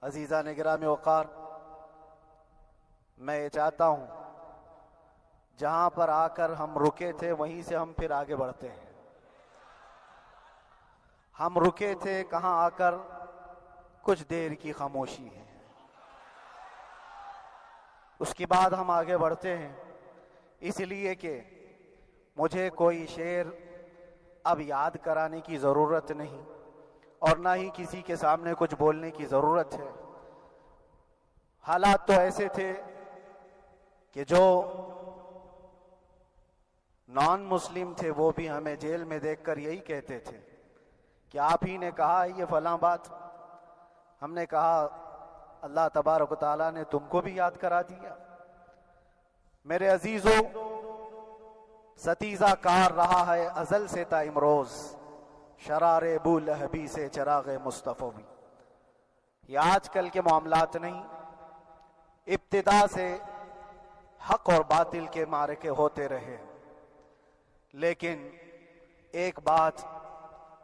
عزیزان گرامی وقار، میں یہ چاہتا ہوں جہاں پر آ کر ہم رکے تھے وہیں سے ہم پھر آگے بڑھتے ہیں۔ ہم رکے تھے کہاں آ کر؟ کچھ دیر کی خاموشی ہے، اس کے بعد ہم آگے بڑھتے ہیں، اس لیے کہ مجھے کوئی شعر اب یاد کرانے کی ضرورت نہیں اور نہ ہی کسی کے سامنے کچھ بولنے کی ضرورت ہے۔ حالات تو ایسے تھے کہ جو نان مسلم تھے وہ بھی ہمیں جیل میں دیکھ کر یہی کہتے تھے کہ آپ ہی نے کہا یہ فلاں بات۔ ہم نے کہا اللہ تبارک و تعالیٰ نے تم کو بھی یاد کرا دیا۔ میرے عزیزو، ستیزہ کار رہا ہے ازل سے تا امروز، شرار ابو لہبی سے چراغ مصطفی بھی۔ یہ آج کل کے معاملات نہیں، ابتدا سے حق اور باطل کے معرکے ہوتے رہے، لیکن ایک بات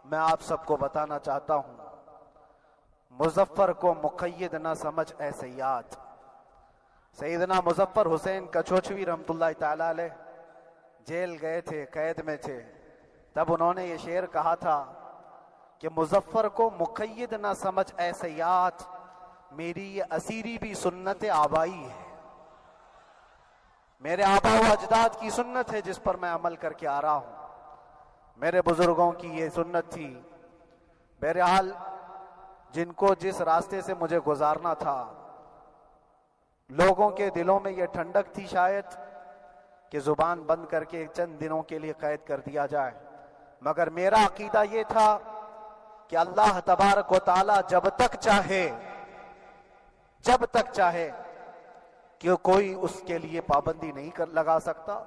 میں آپ سب کو بتانا چاہتا ہوں، مظفر کو مقید نہ سمجھ اے سیاد۔ سیدنا مظفر حسین کچھوچھوی رحمت اللہ تعالی علیہ جیل گئے تھے، قید میں تھے، تب انہوں نے یہ شعر کہا تھا کہ مظفر کو مقید نہ سمجھ اے سیاد، میری یہ اسیری بھی سنت آبائی ہے۔ میرے آبا و اجداد کی سنت ہے جس پر میں عمل کر کے آ رہا ہوں، میرے بزرگوں کی یہ سنت تھی۔ بہرحال جن کو جس راستے سے مجھے گزارنا تھا، لوگوں کے دلوں میں یہ ٹھنڈک تھی شاید کہ زبان بند کر کے چند دنوں کے لیے قید کر دیا جائے، مگر میرا عقیدہ یہ تھا کہ اللہ تبارک و تعالی جب تک چاہے کہ کوئی اس کے لیے پابندی نہیں لگا سکتا۔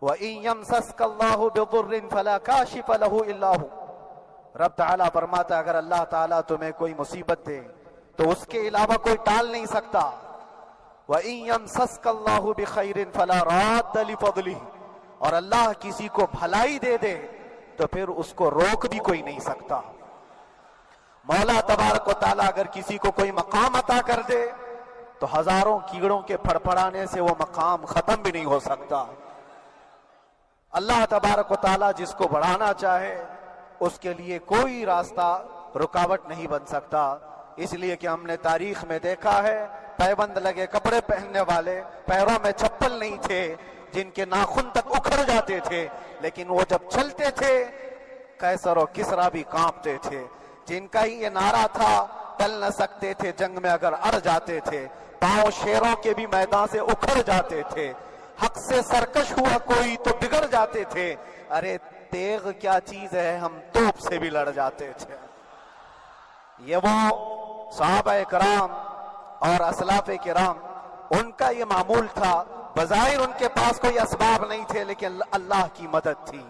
وَإِن يَمْسَسْكَ اللَّهُ بِضُرٍّ فَلَا كَاشِفَ لَهُ إِلَّا هُوَ۔ رب تعالیٰ فرماتا ہے اگر اللہ تعالیٰ تمہیں کوئی مصیبت دے تو اس کے علاوہ کوئی ٹال نہیں سکتا۔ وَإِن يَمْسَسْكَ اللَّهُ بِخَيْرٍ فَلَا رَادَّ لِفَضْلِهِ، اور اللہ کسی کو بھلائی دے دے تو پھر اس کو روک بھی کوئی نہیں سکتا۔ مولا تبارک و تعالیٰ اگر کسی کو کوئی مقام عطا کر دے تو ہزاروں کیڑوں کے پھڑپڑانے سے وہ مقام ختم بھی نہیں ہو سکتا۔ اللہ تبارک و تعالیٰ جس کو بڑھانا چاہے اس کے لیے کوئی راستہ رکاوٹ نہیں بن سکتا۔ اس لیے کہ ہم نے تاریخ میں دیکھا ہے پیبند لگے کپڑے پہننے والے، پیروں میں چپل نہیں تھے، جن کے ناخن تک اکھڑ جاتے تھے، لیکن وہ جب چلتے تھے قیصر و کسریٰ بھی کانپتے تھے، جن کا ہی یہ نعرہ تھا ٹل نہ سکتے تھے جنگ میں اگر اڑ جاتے تھے، پاؤں شیروں کے بھی میدان سے اکھڑ جاتے تھے، حق سے سرکش ہوا کوئی تو بگڑ جاتے تھے، ارے تیغ کیا چیز ہے ہم توپ سے بھی لڑ جاتے تھے۔ یہ وہ صحابہ کرام اور اسلاف کرام، ان کا یہ معمول تھا۔ بظاہر ان کے پاس کوئی اسباب نہیں تھے لیکن اللہ کی مدد تھی،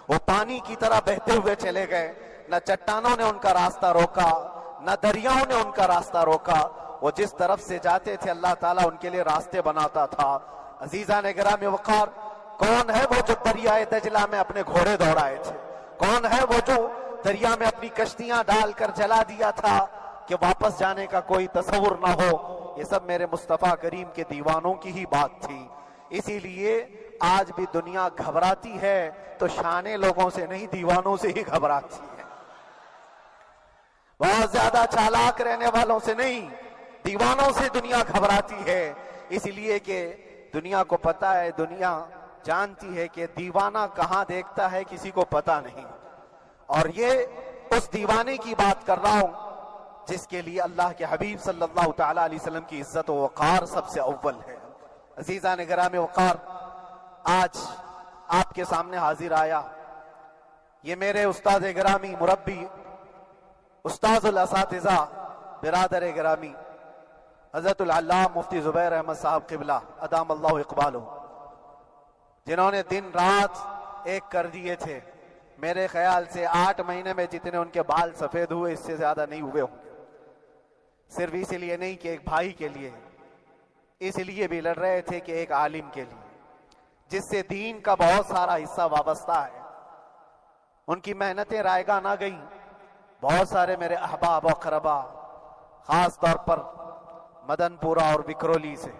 وہ پانی کی طرح بہتے ہوئے چلے گئے، نہ چٹانوں نے ان کا راستہ روکا، نہ دریاؤں نے ان کا راستہ روکا، وہ جس طرف سے جاتے تھے اللہ تعالیٰ ان کے لیے راستے بناتا تھا۔ عزیزان گرامی وقار، کون ہے وہ جو دریائے دجلہ میں اپنے گھوڑے دوڑائے تھے؟ کون ہے وہ جو دریا میں اپنی کشتیاں ڈال کر جلا دیا تھا کہ واپس جانے کا کوئی تصور نہ ہو؟ یہ سب میرے مصطفیٰ کریم کے دیوانوں کی ہی بات تھی۔ اسی لیے آج بھی دنیا گھبراتی ہے تو شانے لوگوں سے نہیں، دیوانوں سے ہی گھبراتی ہے۔ بہت زیادہ چالاک رہنے والوں سے نہیں، دیوانوں سے دنیا گھبراتی ہے، اس لیے کہ دنیا کو پتا ہے، دنیا جانتی ہے کہ دیوانہ کہاں دیکھتا ہے کسی کو پتا نہیں۔ اور یہ اس دیوانے کی بات کر رہا ہوں جس کے لیے اللہ کے حبیب صلی اللہ تعالیٰ علیہ وسلم کی عزت و وقار سب سے اول ہے۔ عزیزان گرامی وقار، آج آپ کے سامنے حاضر آیا، یہ میرے استاد گرامی، مربی، استاذ الاساتذہ، برادر گرامی حضرت العلامہ مفتی زبیر احمد صاحب قبلہ ادام اللہ اقبالہ، جنہوں نے دن رات ایک کر دیے تھے۔ میرے خیال سے 8 مہینے میں جتنے ان کے بال سفید ہوئے اس سے زیادہ نہیں ہوئے ہوں گے۔ صرف اس لیے نہیں کہ ایک بھائی کے لیے، اس لیے بھی لڑ رہے تھے کہ ایک عالم کے لیے جس سے دین کا بہت سارا حصہ وابستہ ہے۔ ان کی محنتیں رائگاں نہ گئیں۔ بہت سارے میرے احباب و اقربا، خاص طور پر مدن پورہ اور وکرولی سے،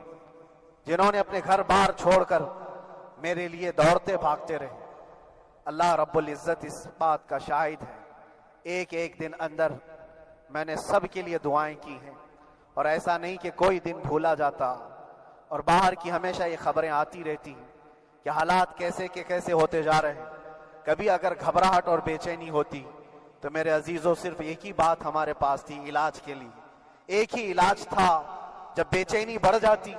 جنہوں نے اپنے گھر بار چھوڑ کر میرے لیے دوڑتے بھاگتے رہے۔ اللہ رب العزت اس بات کا شاہد ہے، ایک ایک دن اندر میں نے سب کے لیے دعائیں کی ہیں، اور ایسا نہیں کہ کوئی دن بھولا جاتا، اور باہر کی ہمیشہ یہ خبریں آتی رہتی ہیں کہ حالات کیسے کے کیسے ہوتے جا رہے ہیں۔ کبھی اگر گھبراہٹ اور بے چینی ہوتی تو میرے عزیزوں صرف ایک ہی بات ہمارے پاس تھی علاج کے لیے، ایک ہی علاج تھا۔ جب بے چینی بڑھ جاتی،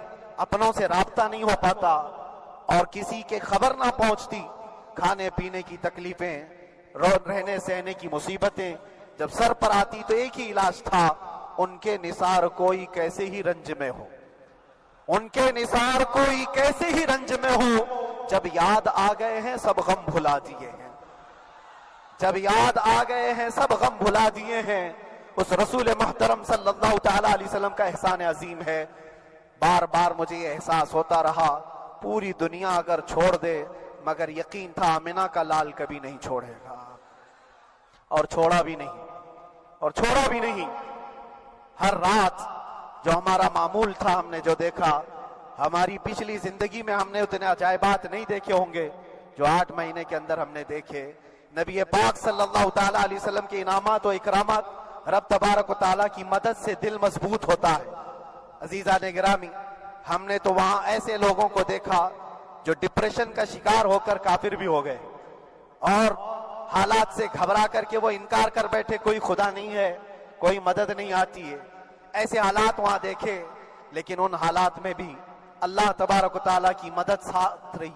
اپنوں سے رابطہ نہیں ہو پاتا اور کسی کے خبر نہ پہنچتی، کھانے پینے کی تکلیفیں، رہنے سہنے کی مصیبتیں جب سر پر آتی، تو ایک ہی علاج تھا، ان کے نثار کوئی کیسے ہی رنج میں ہو، ان کے نثار کوئی کیسے ہی رنج میں ہو، جب یاد آ گئے ہیں سب غم بھلا دیے ہیں، جب یاد آ گئے ہیں سب غم بھلا دیے ہیں۔ اس رسول محترم صلی اللہ تعالی علیہ وسلم کا احسان عظیم ہے۔ بار بار مجھے یہ احساس ہوتا رہا، پوری دنیا اگر چھوڑ دے، مگر یقین تھا آمنہ کا لال کبھی نہیں چھوڑے گا، اور چھوڑا بھی نہیں، اور چھوڑا بھی نہیں۔ ہر رات جو ہمارا معمول تھا، ہم نے جو دیکھا، ہماری پچھلی زندگی میں ہم نے اتنے عجائبات نہیں دیکھے ہوں گے جو 8 مہینے کے اندر ہم نے دیکھے۔ نبی پاک صلی اللہ تعالی علیہ وسلم کے انعامات و اکرامات، رب تبارک و تعالیٰ کی مدد سے دل مضبوط ہوتا ہے۔ عزیزان گرامی، ہم نے تو وہاں ایسے لوگوں کو دیکھا جو ڈپریشن کا شکار ہو کر کافر بھی ہو گئے، اور حالات سے گھبرا کر کے وہ انکار کر بیٹھے، کوئی خدا نہیں ہے، کوئی مدد نہیں آتی ہے۔ ایسے حالات وہاں دیکھے، لیکن ان حالات میں بھی اللہ تبارک و تعالیٰ کی مدد ساتھ رہی۔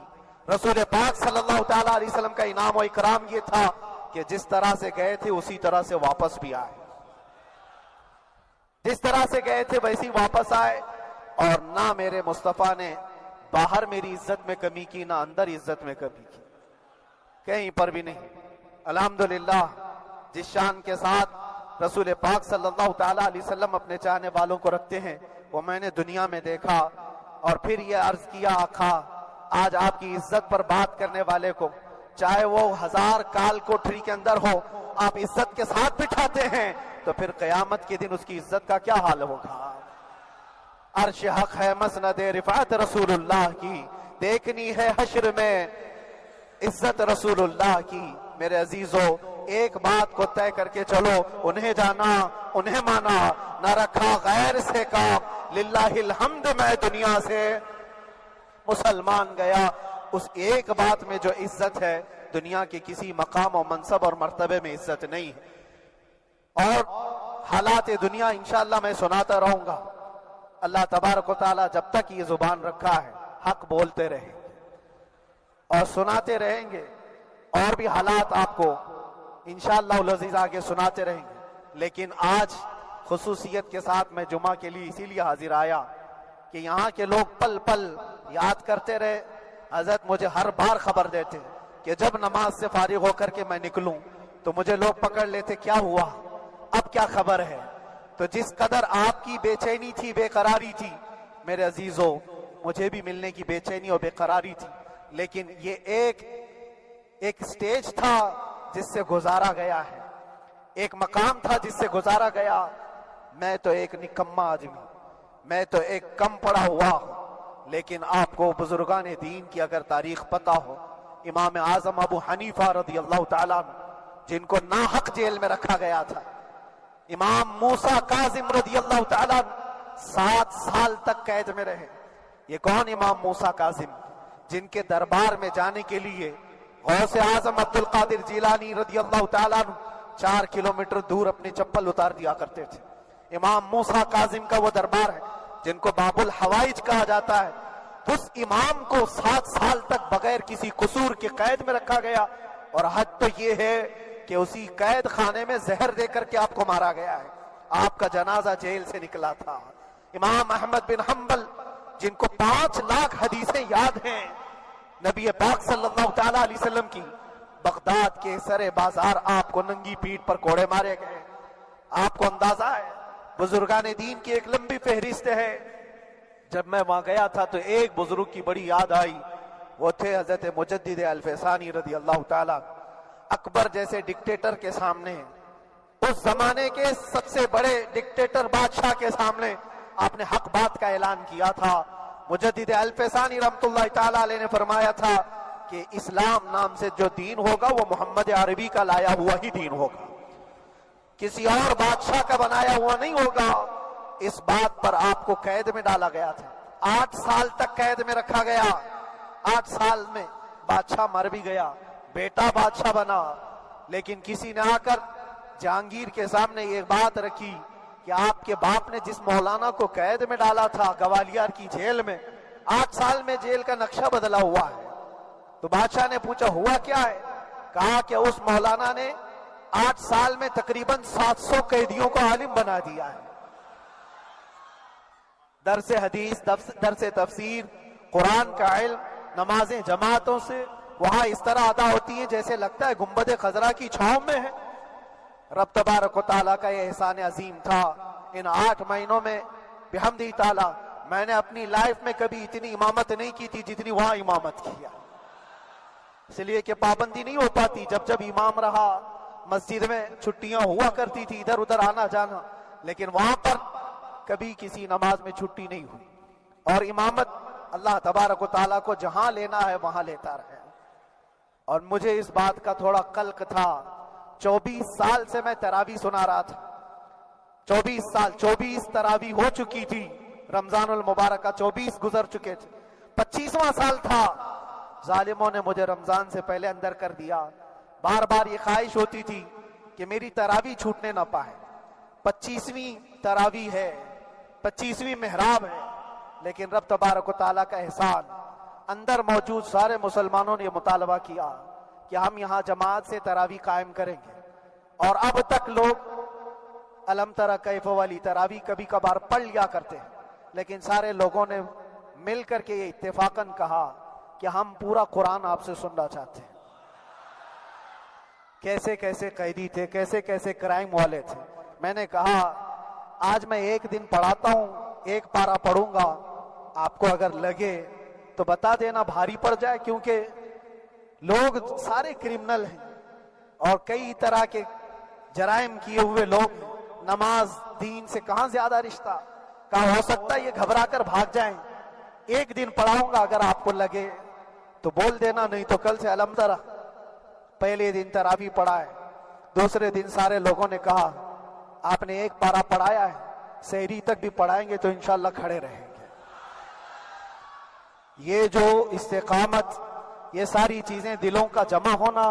رسول پاک صلی اللہ تعالیٰ علیہ وسلم کا انعام و اکرام یہ تھا کہ جس طرح سے گئے تھے اسی طرح سے واپس بھی آئے، جس طرح سے گئے تھے ویسی واپس آئے، اور نہ میرے مصطفیٰ نے باہر میری عزت میں کمی کی، نہ اندر عزت میں کمی کی، کہیں پر بھی نہیں۔ الحمدللہ، جس شان کے ساتھ رسول پاک صلی اللہ تعالیٰ علیہ وسلم اپنے چاہنے والوں کو رکھتے ہیں، وہ میں نے دنیا میں دیکھا، اور پھر یہ عرض کیا، آقا آج آپ کی عزت پر بات کرنے والے کو، چاہے وہ 1000 کال کوٹری کے اندر ہو، آپ عزت کے ساتھ بٹھاتے ہیں، تو پھر قیامت کے دن اس کی عزت کا کیا حال ہوگا؟ عرش حق ہے مسند رفعت رسول اللہ کی، دیکھنی ہے حشر میں عزت رسول اللہ کی۔ میرے عزیزو، ایک بات کو طے کر کے چلو، انہیں جانا، انہیں مانا، نہ رکھا غیر سے کام، للہ الحمد میں دنیا سے مسلمان گیا۔ اس ایک بات میں جو عزت ہے، دنیا کے کسی مقام و منصب اور مرتبے میں عزت نہیں ہے۔ اور حالات دنیا انشاءاللہ میں سناتا رہوں گا۔ اللہ تبارک و تعالیٰ جب تک یہ زبان رکھا ہے، حق بولتے رہیں گے اور سناتے رہیں گے، اور بھی حالات آپ کو انشاءاللہ العزیز آگے سناتے رہیں گے۔ لیکن آج خصوصیت کے ساتھ میں جمعہ کے لیے اسی لیے حاضر آیا کہ یہاں کے لوگ پل پل یاد کرتے رہے۔ حضرت مجھے ہر بار خبر دیتے کہ جب نماز سے فارغ ہو کر کے میں نکلوں تو مجھے لوگ پکڑ لیتے، کیا ہوا، اب کیا خبر ہے؟ تو جس قدر آپ کی بے چینی تھی، بے قراری تھی، میرے عزیزو، مجھے بھی ملنے کی بے چینی اور بے قراری تھی، لیکن یہ ایک سٹیج تھا جس سے گزارا گیا ہے، ایک مقام تھا جس سے گزارا گیا۔ میں تو ایک نکما آدمی، میں تو ایک کم پڑا ہوا ہوں، لیکن آپ کو بزرگان دین کی اگر تاریخ پتہ ہو، امام اعظم ابو حنیفہ رضی اللہ تعالیٰ عنہ، جن کو ناحق جیل میں رکھا گیا تھا، امام موسیٰ کاظم رضی اللہ تعالیٰ عنہ 7 سال تک قید میں رہے۔ یہ کون امام موسیٰ کاظم؟ جن کے دربار میں جانے کے لیے غوث اعظم عبد القادر جیلانی رضی اللہ تعالیٰ عنہ 4 کلومیٹر دور اپنی چپل اتار دیا کرتے تھے۔ امام موسیٰ کاظم کا وہ دربار ہے جن کو باب الحوائج کہا جاتا ہے۔ اس امام کو 7 سال تک بغیر کسی قصور کے قید میں رکھا گیا، اور حد تو یہ ہے کہ اسی قید خانے میں زہر دے کر کے آپ کو مارا گیا ہے۔ آپ کا جنازہ جیل سے نکلا تھا۔ امام احمد بن حنبل، جن کو 5 لاکھ حدیثیں یاد ہیں نبی پاک صلی اللہ تعالیٰ علیہ وسلم کی، بغداد کے سرے بازار آپ کو ننگی پیٹھ پر کوڑے مارے گئے۔ آپ کو اندازہ ہے، بزرگان دین کی ایک لمبی فہرست ہے۔ جب میں وہاں گیا تھا تو ایک بزرگ کی بڑی یاد آئی، وہ تھے حضرت مجدد الفیسانی رضی اللہ تعالیٰ۔ اکبر جیسے ڈکٹیٹر کے سامنے، اس زمانے کے سب سے بڑے ڈکٹیٹر بادشاہ کے سامنے آپ نے حق بات کا اعلان کیا تھا. مجدد الفسانی رحمۃ اللہ تعالی علیہ نے فرمایا تھا کہ اسلام نام سے جو دین ہوگا وہ محمد عربی کا لایا ہوا ہی دین ہوگا, کسی اور بادشاہ کا بنایا ہوا نہیں ہوگا. اس بات پر آپ کو قید میں ڈالا گیا تھا, 8 سال تک قید میں رکھا گیا. 8 سال میں بادشاہ مر بھی گیا, بیٹا بادشاہ بنا, لیکن کسی نے آ کر جہانگیر کے سامنے یہ بات رکھی کہ آپ کے باپ نے جس مولانا کو قید میں ڈالا تھا گوالیار کی جیل میں, 8 سال میں جیل کا نقشہ بدلا ہوا ہے. تو بادشاہ نے پوچھا ہوا کیا ہے؟ کہا کہ اس مولانا نے 8 سال میں تقریباً 700 قیدیوں کو عالم بنا دیا ہے. درس حدیث, درس تفسیر, قرآن کا علم, نمازیں جماعتوں سے وہاں اس طرح ادا ہوتی ہیں جیسے لگتا ہے گنبد خضرا کی چھاؤں میں ہے. رب تبارک و تعالیٰ کا یہ احسان عظیم تھا. ان 8 مہینوں میں بحمدہ تعالیٰ میں نے اپنی لائف میں کبھی اتنی امامت نہیں کی تھی جتنی وہاں امامت کیا, اس لیے کہ پابندی نہیں ہو پاتی. جب جب امام رہا مسجد میں چھٹیاں ہوا کرتی تھی, ادھر ادھر آنا جانا, لیکن وہاں پر کبھی کسی نماز میں چھٹی نہیں ہوئی. اور امامت اللہ تبارک و تعالیٰ کو جہاں لینا ہے وہاں لیتا رہے. اور مجھے اس بات کا تھوڑا قلق تھا, 24 سال سے میں تراویح سنا رہا تھا. 24 سال, 24 تراویح ہو چکی تھی. رمضان المبارک کا 24 گزر چکے تھے, 25واں سال تھا. ظالموں نے مجھے رمضان سے پہلے اندر کر دیا. بار بار یہ خواہش ہوتی تھی کہ میری تراویح چھوٹنے نہ پائے. 25ویں تراویح ہے, 25ویں محراب ہے, لیکن رب تبارک و تعالیٰ کا احسان, اندر موجود سارے مسلمانوں نے یہ مطالبہ کیا کہ ہم یہاں جماعت سے تراویح قائم کریں گے. اور اب تک لوگ الم تری کیف والی تراویح کبھی کبھار پڑھ لیا کرتے ہیں, لیکن سارے لوگوں نے مل کر کے یہ اتفاقاً کہا کہ ہم پورا قرآن آپ سے سننا چاہتے ہیں. کیسے کیسے قیدی تھے, کیسے کیسے کرائم والے تھے. میں نے کہا آج میں 1 دن پڑھاتا ہوں, 1 پارہ پڑھوں گا, آپ کو اگر لگے تو بتا دینا, بھاری پڑ جائے, کیونکہ لوگ سارے کرمنل ہیں اور کئی طرح کے جرائم کیے ہوئے لوگ. نماز دین سے کہاں زیادہ رشتہ, کہاں ہو سکتا ہے یہ گھبرا کر بھاگ جائیں. 1 دن پڑھاؤں گا, اگر آپ کو لگے تو بول دینا, نہیں تو کل سے الم تری. پہلے دن تراویح پڑھا ہے, دوسرے دن سارے لوگوں نے کہا آپ نے 1 پارہ پڑھایا ہے, سحری تک بھی پڑھائیں گے تو انشاءاللہ کھڑے رہیں گے. یہ جو استقامت, یہ ساری چیزیں دلوں کا جمع ہونا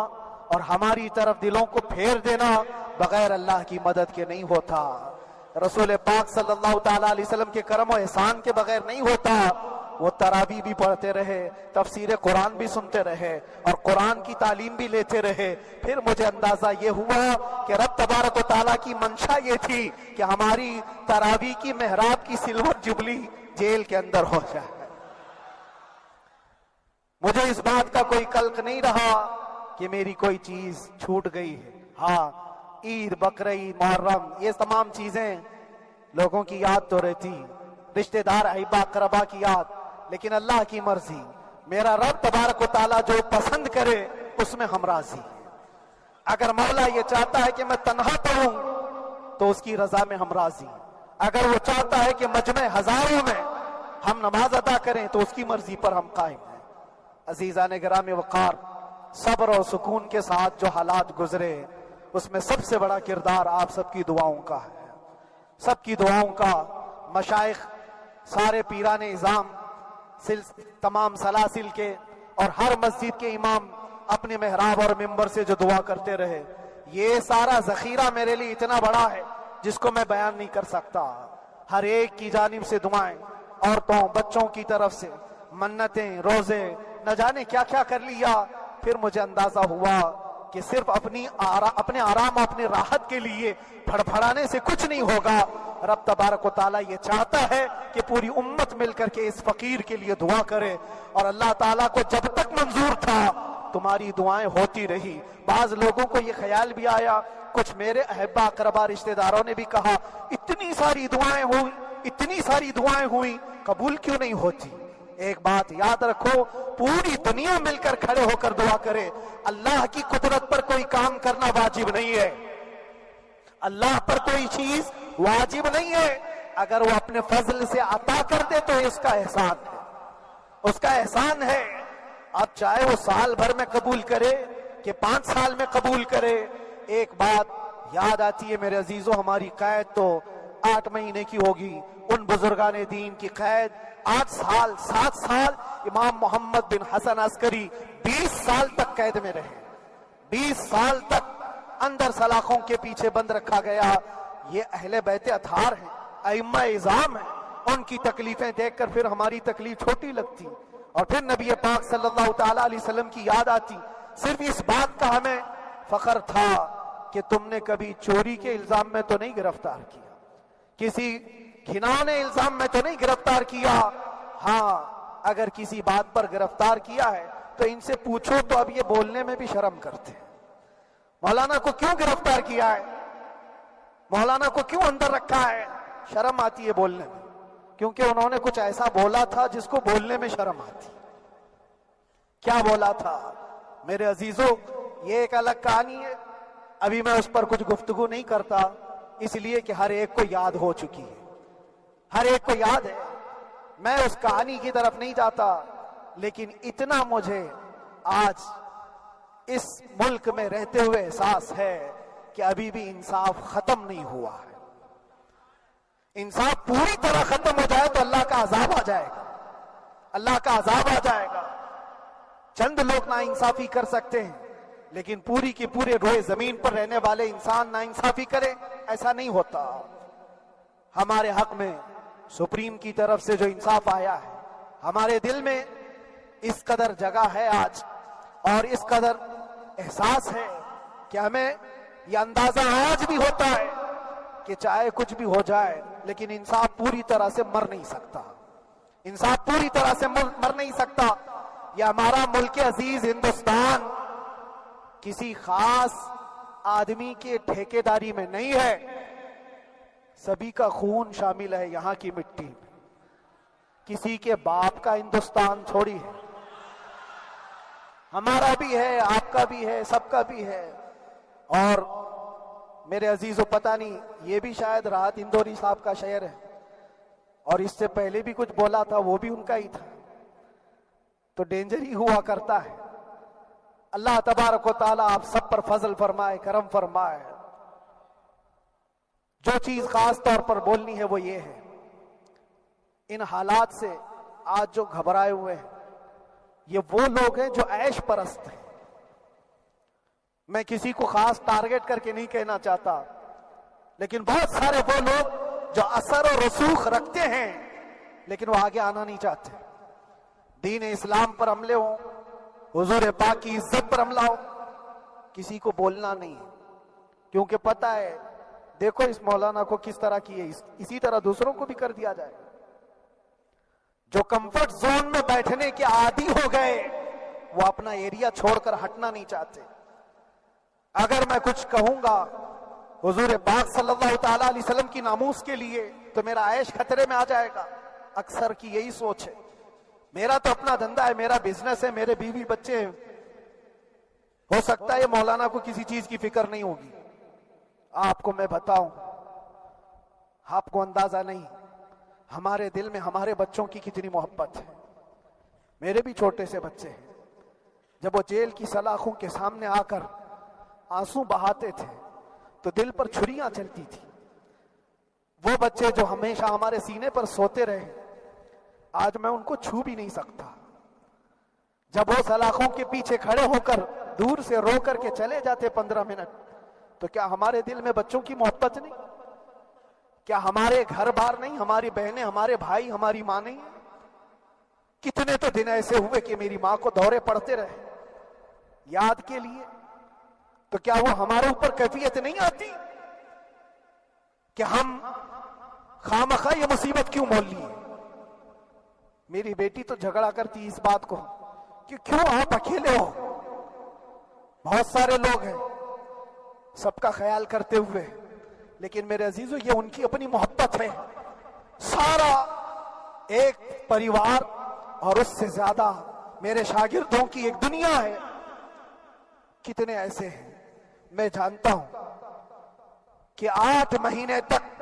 اور ہماری طرف دلوں کو پھیر دینا بغیر اللہ کی مدد کے نہیں ہوتا. رسول پاک صلی اللہ تعالیٰ علیہ وسلم کے کرم و احسان کے بغیر نہیں ہوتا. وہ تراویح بھی پڑھتے رہے, تفسیر قرآن بھی سنتے رہے اور قرآن کی تعلیم بھی لیتے رہے. پھر مجھے اندازہ یہ ہوا کہ رب تبارک و تعالیٰ کی منشا یہ تھی کہ ہماری تراویح کی محراب کی سلور جبلی جیل کے اندر ہو جائے. مجھے اس بات کا کوئی قلق نہیں رہا کہ میری کوئی چیز چھوٹ گئی ہے. ہاں, عید, بقرعید, محرم, یہ تمام چیزیں لوگوں کی یاد تو رہتی, رشتہ دار, احبا, اقربا کی یاد, لیکن اللہ کی مرضی. میرا رب تبارک و تعالیٰ جو پسند کرے اس میں ہم راضی ہیں. اگر مولا یہ چاہتا ہے کہ میں تنہا پڑھوں تو اس کی رضا میں ہم راضی ہیں. اگر وہ چاہتا ہے کہ مجمع ہزاروں میں ہم نماز ادا کریں تو اس کی مرضی پر ہم قائم ہیں. عزیزان گرامی وقار, صبر اور سکون کے ساتھ جو حالات گزرے اس میں سب سے بڑا کردار آپ سب کی دعاؤں کا ہے. سب کی دعاؤں کا. مشائخ, سارے پیران اعظام, تمام سلاسل کے اور ہر مسجد کے امام اپنے محراب اور منبر سے جو دعا کرتے رہے, یہ سارا ذخیرہ میرے لیے اتنا بڑا ہے جس کو میں بیان نہیں کر سکتا. ہر ایک کی جانب سے دعائیں, عورتوں, بچوں کی طرف سے منتیں, روزے, نہ جانے کیا کیا کر لیا. پھر مجھے اندازہ ہوا کہ صرف اپنے آرام, اپنے راحت کے لیے پھڑپھڑانے سے کچھ نہیں ہوگا. رب تبارک و تعالیٰ یہ چاہتا ہے کہ پوری امت مل کر کے اس فقیر کے لیے دعا کرے, اور اللہ تعالیٰ کو جب تک منظور تھا تمہاری دعائیں ہوتی رہی. بعض لوگوں کو یہ خیال بھی آیا, کچھ میرے احبا اقربا رشتہ داروں نے بھی کہا اتنی ساری دعائیں ہوئی, اتنی ساری دعائیں ہوئی, قبول کیوں نہیں ہوتی؟ ایک بات یاد رکھو, پوری دنیا مل کر کھڑے ہو کر دعا کرے. اللہ کی قدرت پر کوئی کام کرنا واجب نہیں ہے, اللہ پر کوئی چیز واجب نہیں ہے. اگر وہ اپنے فضل سے عطا کر دے تو اس کا احسان ہے، اس کا احسان ہے۔ اب چاہے وہ سال بھر میں قبول کرے کہ 5 سال میں قبول کرے، ایک بات یاد آتی ہے میرے عزیزو، ہماری قید تو 8 مہینے کی ہوگی، ان بزرگان دین کی قید 8 سال 7 سال۔ امام محمد بن حسن عسکری 20 سال تک قید میں رہے، 20 سال تک اندر سلاخوں کے پیچھے بند رکھا گیا۔ یہ اہل بیت اطہار ہیں، ائمہ اعظام ہیں، ان کی تکلیفیں دیکھ کر پھر ہماری تکلیف چھوٹی لگتی، اور پھر نبی پاک صلی اللہ تعالی علیہ وسلم کی یاد آتی۔ صرف اس بات کا ہمیں فخر تھا کہ تم نے کبھی چوری کے الزام میں تو نہیں گرفتار کیا، کسی گھناؤنے الزام میں تو نہیں گرفتار کیا۔ ہاں اگر کسی بات پر گرفتار کیا ہے تو ان سے پوچھو تو اب یہ بولنے میں بھی شرم کرتے ہیں۔ مولانا کو کیوں گرفتار کیا ہے، مولانا کو کیوں اندر رکھا ہے، شرم آتی ہے بولنے میں، کیونکہ انہوں نے کچھ ایسا بولا تھا جس کو بولنے میں شرم آتی۔ کیا بولا تھا میرے عزیزو، یہ ایک الگ کہانی ہے، ابھی میں اس پر کچھ گفتگو نہیں کرتا، اس لیے کہ ہر ایک کو یاد ہو چکی ہے، ہر ایک کو یاد ہے، میں اس کہانی کی طرف نہیں جاتا۔ لیکن اتنا مجھے آج اس ملک میں رہتے ہوئے احساس ہے کہ ابھی بھی انصاف ختم نہیں ہوا ہے۔ انصاف پوری طرح ختم ہو جائے تو اللہ کا عذاب آ جائے گا، اللہ کا عذاب آ جائے گا۔ چند لوگ نا انصافی کر سکتے ہیں، لیکن پوری کی پورے روئے زمین پر رہنے والے انسان نا انصافی کرے، ایسا نہیں ہوتا۔ ہمارے حق میں سپریم کی طرف سے جو انصاف آیا ہے، ہمارے دل میں اس قدر جگہ ہے آج، اور اس قدر احساس ہے کہ ہمیں یہ اندازہ آج بھی ہوتا ہے کہ چاہے کچھ بھی ہو جائے لیکن انصاف پوری طرح سے مر نہیں سکتا، انصاف پوری طرح سے مر نہیں سکتا۔ یہ ہمارا ملک عزیز ہندوستان کسی خاص آدمی کے ٹھیکیداری میں نہیں ہے، سبھی کا خون شامل ہے یہاں کی مٹی میں، کسی کے باپ کا ہندوستان تھوڑی ہے، ہمارا بھی ہے، آپ کا بھی ہے، سب کا بھی ہے۔ اور میرے عزیزو پتہ نہیں، یہ بھی شاید راحت اندوری صاحب کا شعر ہے، اور اس سے پہلے بھی کچھ بولا تھا، وہ بھی ان کا ہی تھا، تو ڈینجر ہی ہوا کرتا ہے۔ اللہ تبارک و تعالیٰ آپ سب پر فضل فرمائے، کرم فرمائے۔ جو چیز خاص طور پر بولنی ہے وہ یہ ہے، ان حالات سے آج جو گھبرائے ہوئے ہیں یہ وہ لوگ ہیں جو عیش پرست ہیں۔ میں کسی کو خاص ٹارگٹ کر کے نہیں کہنا چاہتا، لیکن بہت سارے وہ لوگ جو اثر و رسوخ رکھتے ہیں لیکن وہ آگے آنا نہیں چاہتے، دین اسلام پر حملے ہوں، حضور پاک کی عزت پر حملہ ہو، کسی کو بولنا نہیں، کیونکہ پتہ ہے دیکھو اس مولانا کو کس طرح کیے، اسی طرح دوسروں کو بھی کر دیا جائے۔ جو کمفرٹ زون میں بیٹھنے کے عادی ہو گئے وہ اپنا ایریا چھوڑ کر ہٹنا نہیں چاہتے۔ اگر میں کچھ کہوں گا حضور پاک صلی اللہ تعالیٰ علیہ وسلم کی ناموس کے لیے تو میرا عیش خطرے میں آ جائے گا، اکثر کی یہی سوچ ہے۔ میرا تو اپنا دھندا ہے، میرا بزنس ہے، میرے بیوی بچے ہیں، ہو سکتا ہے مولانا کو کسی چیز کی فکر نہیں ہوگی۔ آپ کو میں بتاؤں، آپ کو اندازہ نہیں ہمارے دل میں ہمارے بچوں کی کتنی محبت ہے۔ میرے بھی چھوٹے سے بچے ہیں، جب وہ جیل کی سلاخوں کے سامنے آ کر آنسو بہاتے تھے تو دل پر چھریاں چلتی تھی۔ وہ بچے جو ہمیشہ ہمارے سینے پر سوتے رہے، آج میں ان کو چھو بھی نہیں سکتا۔ جب وہ سلاخوں کے پیچھے کھڑے ہو کر دور سے رو کر کے چلے جاتے 15 منٹ، تو کیا ہمارے دل میں بچوں کی محبت نہیں؟ کیا ہمارے گھر بار نہیں، ہماری بہنیں، ہمارے بھائی، ہماری ماں نہیں؟ کتنے تو دن ایسے ہوئے کہ میری ماں کو دورے پڑتے رہے یاد کے لیے، تو کیا وہ ہمارے اوپر کیفیت نہیں آتی کہ ہم خامخواہ یہ مصیبت کیوں مول لی؟ میری بیٹی تو جھگڑا کرتی اس بات کو کہ کیوں آپ اکیلے ہو، بہت سارے لوگ ہیں سب کا خیال کرتے ہوئے، لیکن میرے عزیزو یہ ان کی اپنی محبت ہے، سارا ایک پریوار اور اس سے زیادہ میرے شاگردوں کی ایک دنیا ہے۔ کتنے ایسے ہیں میں جانتا ہوں کہ 8 مہینے تک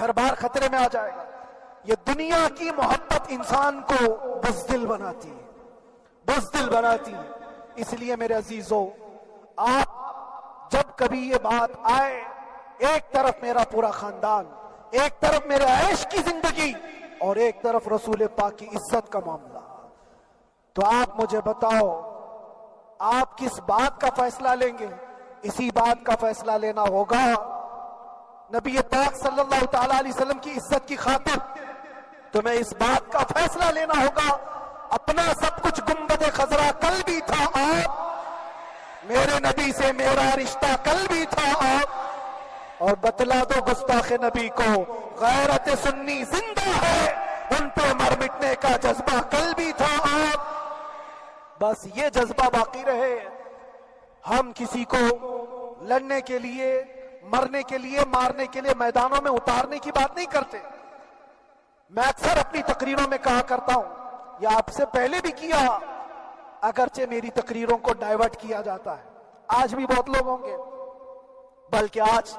گھر بار خطرے میں آ جائے گا. یہ دنیا کی محبت انسان کو بزدل بناتی ہے، بزدل بناتی ہے. اس لیے میرے عزیزو، آپ جب کبھی یہ بات آئے، ایک طرف میرا پورا خاندان، ایک طرف میرے عیش کی زندگی اور ایک طرف رسول پاک کی عزت کا معاملہ، تو آپ مجھے بتاؤ آپ کس بات کا فیصلہ لیں گے؟ اسی بات کا فیصلہ لینا ہوگا نبی پاک صلی اللہ تعالی علیہ وسلم کی عزت کی خاطر. تمہیں اس بات کا فیصلہ لینا ہوگا. اپنا سب کچھ گنبد خضرا کل بھی تھا آپ، میرے نبی سے میرا رشتہ کل بھی تھا آپ، اور بتلا دو گستاخ نبی کو غیرت سنی زندہ ہے، ان پہ مر مٹنے کا جذبہ کل بھی تھا آپ. بس یہ جذبہ باقی رہے. ہم کسی کو لڑنے کے لیے، مرنے کے لیے، مارنے کے لیے میدانوں میں اتارنے کی بات نہیں کرتے. میں اکثر اپنی تقریروں میں کہا کرتا ہوں، یا آپ سے پہلے بھی کیا، اگرچہ میری تقریروں کو ڈائیورٹ کیا جاتا ہے، آج بھی بہت لوگ ہوں گے، بلکہ آج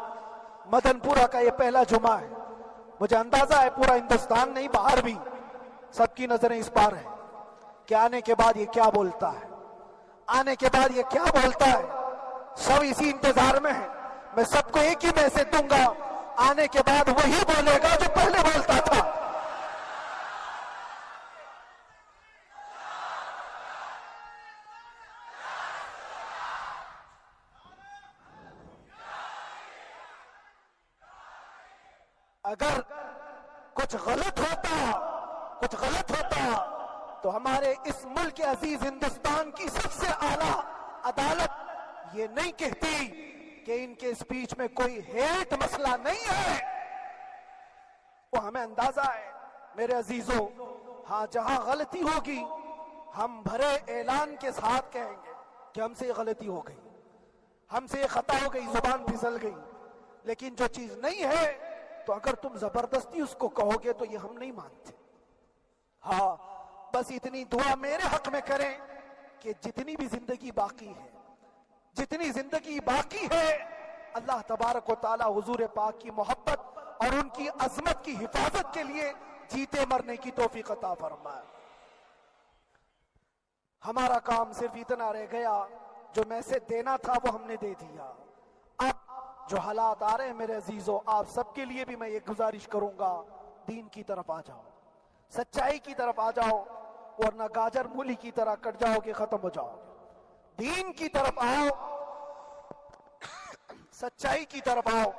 مدن پورہ کا یہ پہلا جمعہ ہے. مجھے اندازہ ہے پورا ہندوستان نہیں، باہر بھی سب کی نظریں اس پار ہیں کہ آنے کے بعد یہ کیا بولتا ہے، آنے کے بعد یہ کیا بولتا ہے. سب اسی انتظار میں ہیں. میں سب کو ایک ہی میسج دوں گا، آنے کے بعد وہی بولے گا جو پہلے بولتا تھا. اگر کچھ غلط ہوتا تو ہمارے اس ملک عزیز ہندوستان کی سب سے اعلیٰ عدالت یہ نہیں کہتی کہ ان کے اسپیچ میں کوئی ہیٹ مسئلہ نہیں ہے. وہ ہمیں اندازہ ہے میرے عزیزوں. ہاں جہاں غلطی ہوگی ہم بھرے اعلان کے ساتھ کہیں گے کہ ہم سے یہ غلطی ہو گئی، ہم سے یہ خطا ہو گئی، زبان پھسل گئی. لیکن جو چیز نہیں ہے تو اگر تم زبردستی اس کو کہو گے تو یہ ہم نہیں مانتے. ہاں بس اتنی دعا میرے حق میں کریں کہ جتنی بھی زندگی باقی ہے اللہ تبارک و تعالی حضور پاک کی محبت اور ان کی عظمت کی حفاظت کے لیے جیتے مرنے کی توفیق عطا فرمائے. ہمارا کام صرف اتنا رہ گیا، جو میسج دینا تھا وہ ہم نے دے دیا. اب جو حالات آ رہے ہیں میرے عزیزوں، آپ سب کے لیے بھی میں یہ گزارش کروں گا، دین کی طرف آ جاؤ، سچائی کی طرف آ جاؤ، ورنہ گاجر مولی کی طرح کٹ جاؤ گے، ختم ہو جاؤ گے. دین کی طرف آؤ، سچائی کی طرف آؤ.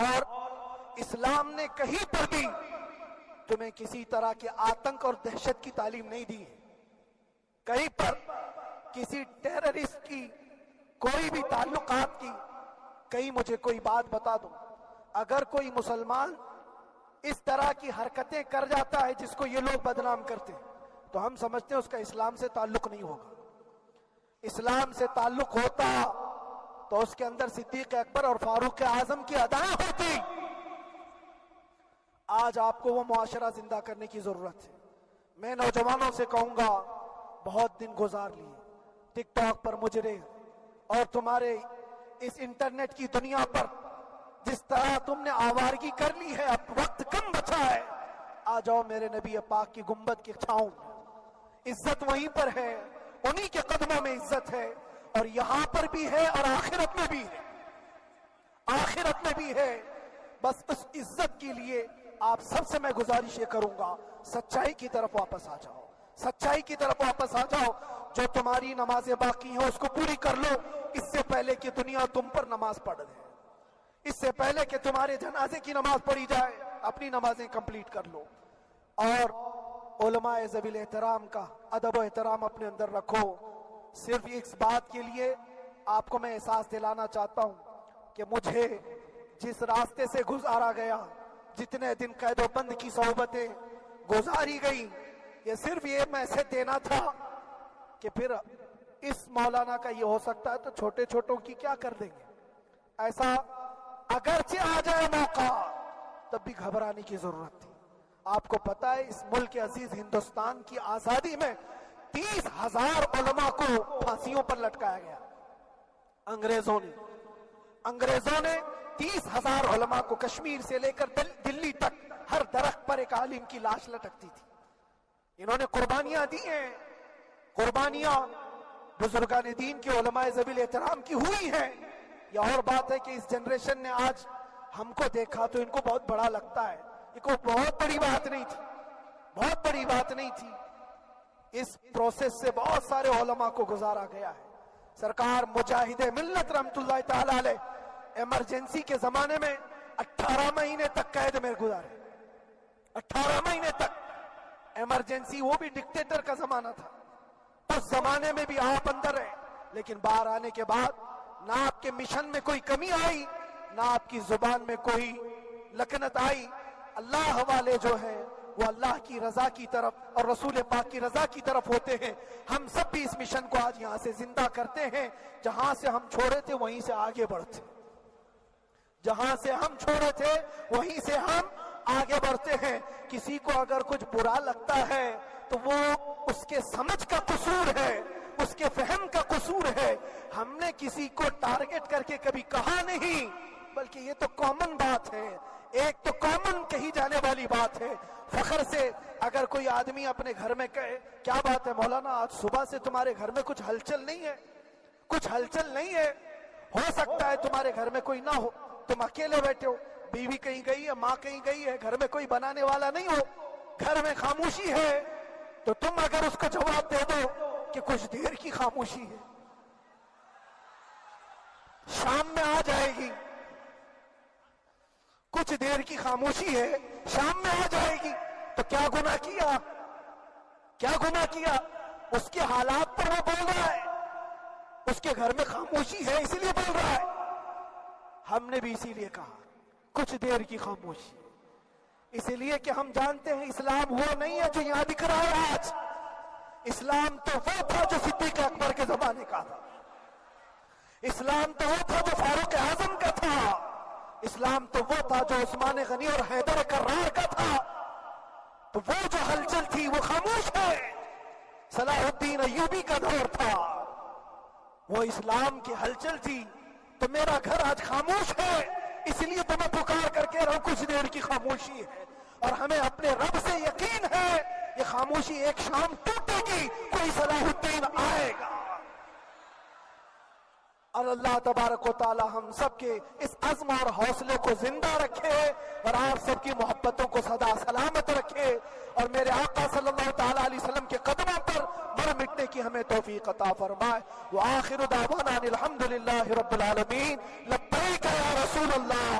اور اسلام نے کہیں پر بھی تمہیں کسی طرح کے آتنک اور دہشت کی تعلیم نہیں دی ہے. کہیں پر کسی ٹیررسٹ کی کوئی بھی تعلقات کی، کہیں مجھے کوئی بات بتا دو. اگر کوئی مسلمان اس طرح کی حرکتیں کر جاتا ہے جس کو یہ لوگ بدنام کرتے ہیں تو ہم سمجھتے ہیں اس کا اسلام سے تعلق نہیں ہوگا. اسلام سے تعلق ہوتا تو اس کے اندر صدیق اکبر اور فاروق اعظم کی ادائیں ہوتی. آج آپ کو وہ معاشرہ زندہ کرنے کی ضرورت ہے. میں نوجوانوں سے کہوں گا، بہت دن گزار لیے ٹک ٹاک پر مجرے اور تمہارے اس انٹرنیٹ کی دنیا پر جس طرح تم نے آوارگی کر لی ہے، اب وقت کم بچا ہے. آ جاؤ میرے نبی پاک کی گنبد کی چھاؤں میں. عزت وہیں پر ہے، انہی کے قدموں میں عزت ہے، اور یہاں پر بھی ہے اور آخرت میں بھی ہے. آخرت میں بھی ہے. بس اس عزت کے لیے آپ سب سے میں گزارش یہ کروں گا، سچائی کی طرف واپس آ جاؤ، سچائی کی طرف واپس آ جاؤ. جو تمہاری نمازیں باقی ہیں اس کو پوری کر لو، اس سے پہلے کہ دنیا تم پر نماز پڑھ دے، اس سے پہلے کہ تمہارے جنازے کی نماز پڑھی جائے اپنی نمازیں کمپلیٹ کر لو. اور علماء ذوی احترام کا ادب و احترام اپنے اندر رکھو. صرف اس بات کے لیے آپ کو میں احساس دلانا چاہتا ہوں کہ مجھے جس راستے سے گزارا گیا، جتنے دن قید و بند کی صحبتیں گزاری گئی، یہ صرف یہ میسج دینا تھا کہ پھر اس مولانا کا یہ ہو سکتا ہے تو چھوٹے چھوٹوں کی کیا کر دیں گے. ایسا اگرچہ آ جائے موقع تب بھی گھبرانے کی ضرورت تھی. آپ کو پتا ہے اس ملک عزیز ہندوستان کی آزادی میں 30,000 علماء کو پھانسیوں پر لٹکایا گیا. انگریزوں نے 30,000 علماء کو کشمیر سے لے کر دلی تک ہر درخت پر ایک عالم کی لاش لٹکتی تھی. انہوں نے قربانیاں دی ہیں. قربانیاں بزرگان دین کے علماء ذوی الاحترام کی ہوئی ہیں. یہ اور بات ہے کہ اس جنریشن نے آج ہم کو دیکھا تو ان کو بہت بڑا لگتا ہے. یہ کوئی بہت بڑی بات نہیں تھی, بہت بڑی بات نہیں تھی. اس پروسیس سے بہت سارے علماء کو گزارا گیا ہے. سرکار مجاہد ملت رحمت اللہ تعالی علیہ ایمرجنسی کے زمانے میں 18 مہینے تک قید میں گزارے. 18 مہینے تک ایمرجنسی, وہ بھی ڈکٹیٹر کا زمانہ تھا. اس زمانے میں بھی آپ اندر رہے, لیکن باہر آنے کے بعد نہ آپ کے مشن میں کوئی کمی آئی, نہ آپ کی زبان میں کوئی لکنت آئی. اللہ والے جو ہیں وہ اللہ کی رضا کی طرف اور رسول پاک کی رضا کی طرف ہوتے ہیں. ہم سب بھی اس مشن کو آج یہاں سے زندہ کرتے ہیں. جہاں سے ہم چھوڑے تھے وہیں سے آگے بڑھتے, جہاں سے ہم چھوڑے تھے وہیں سے ہم آگے بڑھتے ہیں. کسی کو اگر کچھ برا لگتا ہے تو وہ اس کے سمجھ کا قصور ہے, اس کے فہم کا قصور ہے. ہم نے کسی کو ٹارگٹ کر کے کبھی کہا نہیں, بلکہ یہ تو کامن بات ہے, ایک تو کامن کہی جانے والی بات ہے. فخر سے اگر کوئی آدمی اپنے گھر میں کہے کیا بات ہے مولانا, آج صبح سے تمہارے گھر میں کچھ ہلچل نہیں ہے, کچھ ہلچل نہیں ہے. ہو سکتا ہے تمہارے گھر میں کوئی نہ ہو, تم اکیلے بیٹھے ہو, بیوی کہیں گئی ہے, ماں کہیں گئی ہے, گھر میں کوئی بنانے والا نہیں ہو, گھر میں خاموشی ہے, تو تم اگر اس کو جواب دے دو کہ کچھ دیر کی خاموشی ہے, شام میں آ جائے گی, کچھ دیر کی خاموشی ہے, شام میں آ جائے گی, تو کیا گناہ کیا, کیا گناہ کیا؟ اس کے حالات پر وہ بول رہا ہے, اس کے گھر میں خاموشی ہے اس لیے بول رہا ہے. ہم نے بھی اسی لیے کہا کچھ دیر کی خاموشی, اسی لیے کہ ہم جانتے ہیں اسلام وہ نہیں ہے جو یہاں دکھ رہا ہے آج. اسلام تو وہ تھا جو صدیق اکبر کے زمانے کا تھا, اسلام تو وہ تھا جو فاروق اعظم کا تھا, اسلام تو وہ تھا جو عثمان غنی اور حیدر کرار کا تھا. تو وہ جو ہلچل تھی وہ خاموش ہے. صلاح الدین ایوبی کا دور تھا, وہ اسلام کی ہلچل تھی. تو میرا گھر آج خاموش ہے, اس لیے تو میں پکار کر کے رہا ہوں کچھ دیر کی خاموشی ہے. اور ہمیں اپنے رب سے یقین ہے یہ خاموشی ایک شام ٹوٹے گی, کوئی صلاح الدین آئے گا. اور اللہ تبارک و تعالی ہم سب کے اس عزم اور حوصلے کو زندہ رکھے, اور آپ سب کی محبتوں کو سدا سلامت رکھے, اور میرے آقا صلی اللہ تعالی علیہ وسلم کے قدموں پر مر مٹنے کی ہمیں توفیق عطا فرمائے. وآخر دعوانا الحمدللہ رب العالمین. لبیک یا رسول اللہ.